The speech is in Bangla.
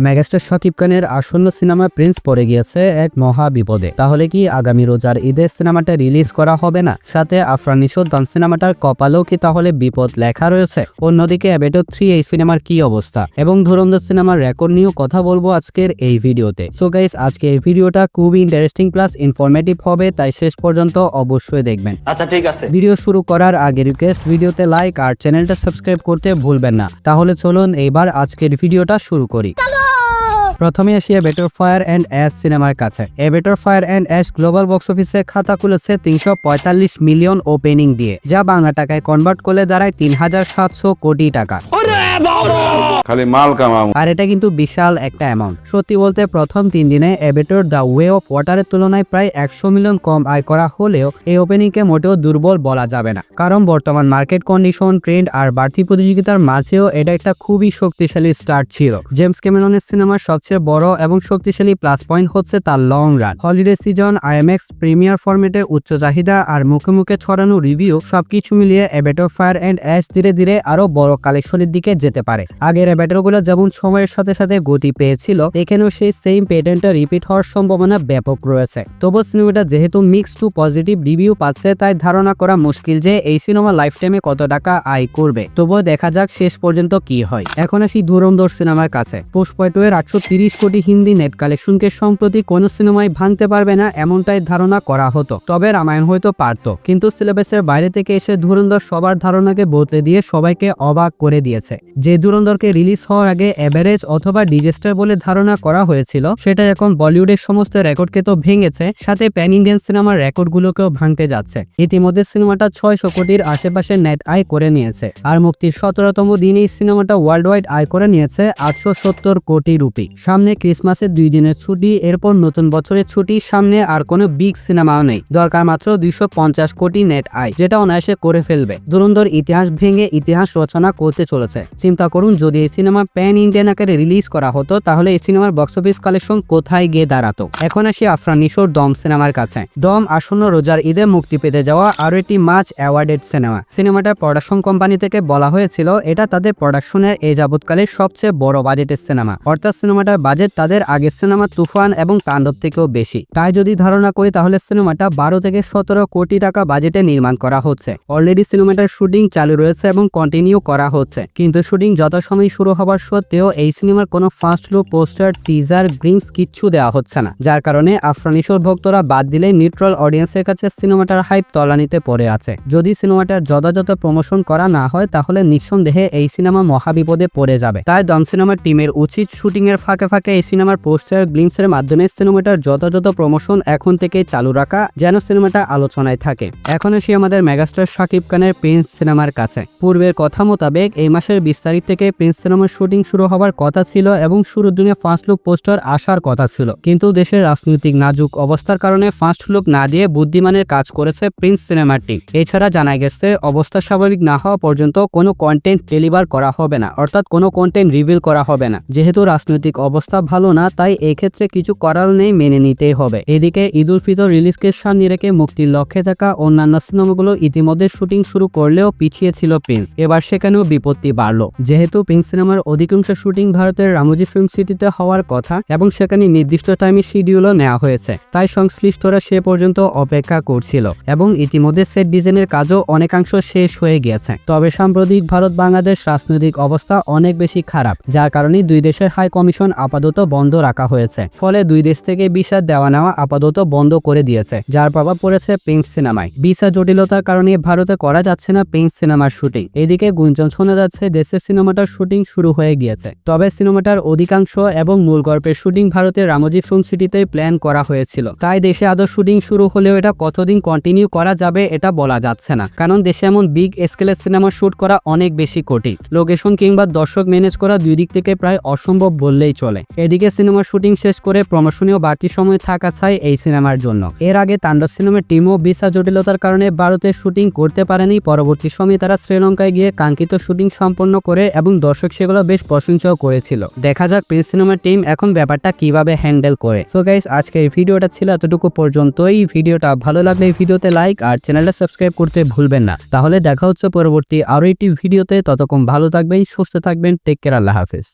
মেগাস্টার শাকিব খানের আসন্ন সিনেমা প্রিন্স পড়ে গিয়েছে এক মহা বিপদে। তাহলে কি আগামী রোজার ঈদের সিনেমাটা রিলিজ করা হবে না? সাথে আফরান নিশোর ডন সিনেমাটার কপালেও কি তাহলে বিপদ লেখা রয়েছে? অন্যদিকে অ্যাভেটর 3 এই সিনেমার কি অবস্থা এবং ধুরন্ধর সিনেমার রেকর্ড নিয়েও কথা বলবো আজকের এই ভিডিওতে। সো গাইস, আজকে এই ভিডিওটা খুবই ইন্টারেস্টিং প্লাস ইনফরমেটিভ হবে, তাই শেষ পর্যন্ত অবশ্যই দেখবেন। আচ্ছা, ঠিক আছে। ভিডিও শুরু করার আগে রিকোয়েস্ট, ভিডিওতে লাইক আর চ্যানেলটা সাবস্ক্রাইব করতে ভুলবেন না। তাহলে চলুন এবার আজকের ভিডিওটা শুরু করি। প্রথমে আসি অ্যাভেটর ফায়ার অ্যান্ড অ্যাশ সিনেমার কাছে। Avatar fire and ash global box অফিসে খাতা খুলেছে 345 মিলিয়ন ওপেনিং দিয়ে, যা বাংলা টাকায় কনভার্ট করলে দাঁড়ায় 3700 কোটি টাকা। খালি মাল কামাও। আর এটা কিন্তু বিশাল একটা অ্যামাউন্ট। সত্যি বলতে প্রথম 3 দিনে অ্যাভেটর দ্য ওয়ে অফ ওয়াটারের তুলনায় প্রায় 100 মিলিয়ন কম আয় করা হলেও এই ওপেনিংকে মোটেও দুর্বল বলা যাবে না, কারণ বর্তমান মার্কেট কন্ডিশন, ট্রেন্ড আর বাড়তি প্রতিযোগিতার মাঝেও এটা একটা খুবই শক্তিশালী স্টার্ট ছিল। জেমস ক্যামেরনের সিনেমার সবচেয়ে বড় এবং শক্তিশালী প্লাস পয়েন্ট হচ্ছে তার long run. Holiday season, IMAX premier ফরম্যাটে উচ্চ চাহিদা আর মুখে মুখে ছড়ানো রিভিউ সবকিছু মিলিয়ে অ্যাভেটর ফায়ার অ্যান্ড অ্যাশ ধীরে ধীরে আরো বড় কালেকশনের দিকে যেতে পারে। আগের অ্যাভেটরগুলো যেমন সময়ের সাথে সাথে গতি পেয়েছিল, এখানেও সেই সেম প্যাটার্নটা রিপিট হওয়ার সম্ভাবনা ব্যাপক রয়েছে। তবু সিনেমাটা যেহেতু মিক্স টু পজিটিভ রিভিউ পাচ্ছে, তাই ধারণা করা মুশকিল যে এই সিনেমা লাইফ টাইমে কত টাকা আয় করবে। তবুও দেখা যাক শেষ পর্যন্ত কি হয়। এখন আসি ধুরন্ধর সিনেমার কাছে। পুষ্পা 2 এর 830 কোটি হিন্দি নেট কালেকশনকে সম্প্রতি কোন সিনেমায় ভাঙতে পারবে না এমনটাই ধারণা করা হতো। তবে রামায়ণ হয়তো পারত, কিন্তু সিলেবাসের বাইরে থেকে এসে ধুরন্ধর সবার ধারণাকে বদলে দিয়ে সবাইকে অবাক করে দিয়েছে। যে ধুরন্ধরকে রিলিজ হওয়ার আগে এভারেজ অথবা ডিজাস্টার বলে ধারণা করা হয়েছিল, সেটা এখন বলিউডের সমস্ত রেকর্ডকে তো ভেঙেছে, সাথে প্যান ইন্ডিয়ান সিনেমার রেকর্ডগুলোকেও ভাঙতে যাচ্ছে। ইতিমধ্যে সিনেমাটা 600 কোটির আশেপাশে নেট আয় করে নিয়েছে, আর মুক্তির 17তম দিনেই সিনেমাটা ওয়ার্ল্ড ওয়াইড আয় করে নিয়েছে 870 কোটি রুপি। সামনে ক্রিসমাসের 2 দিনের ছুটি, এরপর নতুন বছরের ছুটি, সামনে আর কোনো বিগ সিনেমাও নেই। দরকার মাত্র 250 কোটি নেট আয়, যেটা অনায়াসে করে ফেলবে। ধুরন্ধর ইতিহাস ভেঙে ইতিহাস রচনা করতে চলেছে। চিন্তা করুন, যদি এই সিনেমা প্যান ইন্ডিয়ান আকারে রিলিজ করা হতো, তাহলে এই সিনেমার বক্স অফিস কালেকশন কোথায় গিয়ে দাঁড়াতো। এখন আসি আফরান নিশোর দম সিনেমার কাছে। দম আসন্ন রোজার ঈদে মুক্তি পেতে যাওয়া আরো একটি মাচ অ্যাওয়ার্ডেড সিনেমা। সিনেমাটা প্রোডাকশন কোম্পানি থেকে বলা হয়েছিল এটা তাদের প্রোডাকশনের এই যাবৎকালের সবচেয়ে বড় বাজেটের সিনেমা, অর্থাৎ সিনেমাটার বাজেট তাদের আগের সিনেমা তুফান এবং তাণ্ডব থেকেও বেশি। তাই যদি ধারণা করি, তাহলে সিনেমাটা 12 থেকে 17 কোটি টাকা বাজেটে নির্মাণ করা হচ্ছে। অলরেডি সিনেমাটার শুটিং চালু রয়েছে এবং কন্টিনিউ করা হচ্ছে, কিন্তু শুটিং যথাসময় শুরু হবার সত্ত্বেও এই সিনেমার কোনো first look, poster, teaser, glimpse কিচ্ছু দেওয়া হচ্ছে না, যার কারণে আফরান নিশোর ভক্তরা বাদ দিলে নিউট্রাল অডিয়েন্সের কাছে সিনেমাটার হাইপ তলানিতে পড়ে আছে। যদি সিনেমাটার যথাযথ প্রমোশন করা না হয়, তাহলে নিঃসন্দেহে এই সিনেমা মহাবিপদে পড়ে যাবে। তাই দম সিনেমার টিমের উচিত শুটিং এর ফাঁকে ফাঁকে এই সিনেমার পোস্টার, গ্লিমসের মাধ্যমে সিনেমাটার যথাযথ প্রমোশন এখন থেকে চালু রাখা, যেন সিনেমাটা আলোচনায় থাকে। এখন আসি আমাদের মেগাস্টার শাকিব খানের প্রিন্স সিনেমার কাছে। পূর্বের কথা মোতাবেক এই মাসের 20 তারিখ থেকে প্রিন্স সিনেমার শুটিং শুরু হবার কথা ছিল এবং শুরুর দিনে ফার্স্ট লুক পোস্টার আসার কথা ছিল, কিন্তু দেশের রাজনৈতিক নাজুক অবস্থার কারণে ফার্স্ট লুক না দিয়ে বুদ্ধিমানের কাজ করেছে প্রিন্স সিনেমার টিম। এছাড়া জানা গেছে অবস্থা স্বাভাবিক না হওয়া পর্যন্ত কোনো কন্টেন্ট ডেলিভার করা হবে না, অর্থাৎ কোনো কন্টেন্ট রিভিল করা হবে না। যেহেতু রাজনৈতিক অবস্থা ভালো না, তাই এই ক্ষেত্রে কিছু করার নেই, মেনে নিতেই হবে। এদিকে ঈদ উল ফিতর রিলিজকে সামনে রেখে মুক্তির লক্ষ্যে থাকা অন্যান্য সিনেমাগুলো ইতিমধ্যে শুটিং শুরু করলেও পিছিয়ে ছিল প্রিন্স। এবার সেখানেও বিপত্তি বাড়লো, যেহেতু প্রিন্স সিনেমার অধিকাংশ শুটিং ভারতের রামোজি ফিল্ম সিটিতে হওয়ার কথা এবং সেখানে নির্দিষ্ট টাইমে শিডিউলও নেওয়া হয়েছে, তাই সংশ্লিষ্টরা সে পর্যন্ত অপেক্ষা করছিল এবং ইতিমধ্যে সেট ডিজাইনের কাজও অনেকাংশ শেষ হয়ে গিয়েছে। তবে সাম্প্রতিক ভারত বাংলাদেশ রাজনৈতিক অবস্থা অনেক বেশি খারাপ, যার কারণে দুই দেশের হাই কমিশন আপাতত বন্ধ রাখা হয়েছে। ফলে দুই দেশ থেকে ভিসা দেওয়া নেওয়া আপাতত বন্ধ করে দিয়েছে, যার প্রভাব পড়েছে প্রিন্স সিনেমায়। ভিসা জটিলতার কারণে ভারতে করা যাচ্ছে না প্রিন্স সিনেমার শুটিং। এদিকে গুঞ্জন শোনা যাচ্ছে দেশের সিনেমাটার শুটিং শুরু হয়ে গিয়েছে, তবে সিনেমাটার অধিকাংশ এবং মূল গল্পের শুটিং ভারতের রামোজি ফিল্ম সিটিতে প্ল্যান করা হয়েছিল। তাই দেশে আদৌ শুটিং শুরু হলেও এটা কতদিন কন্টিনিউ করা যাবে এটা বলা যাচ্ছে না, কারণ দেশে এমন বিগ স্কেলের সিনেমা শুট করা অনেক বেশি কঠিন। লোকেশন কিংবা দর্শক ম্যানেজ করা দুই দিক থেকে প্রায় অসম্ভব বললেই চলে। এদিকে সিনেমার শুটিং শেষ করে প্রমোশনীয় বাড়তি সময় থাকা চাই এই সিনেমার জন্য। এর আগে তাণ্ডব সিনেমার টিমও ভিসা জটিলতার কারণে ভারতে শুটিং করতে পারেনি। পরবর্তী সময়ে তারা শ্রীলঙ্কায় গিয়ে কাঙ্ক্ষিত শুটিং সম্পন্ন করে এবং দর্শক সেগুলো বেশ প্রশংসাও করেছিল। দেখা যাক প্রিন্স সিনেমার টিম এখন ব্যাপারটা কিভাবে হ্যান্ডেল করে। সো গাইস, আজকে এই ভিডিওটা ছিল এতটুকু পর্যন্তই। ভিডিওটা ভালো লাগলে এই ভিডিওতে লাইক আর চ্যানেলটা সাবস্ক্রাইব করতে ভুলবেন না। তাহলে দেখা হচ্ছে পরবর্তী আরো একটি ভিডিওতে। ততক্ষণ ভালো থাকবেন, সুস্থ থাকবেন, টেক কেয়ার, আল্লাহ হাফেজ।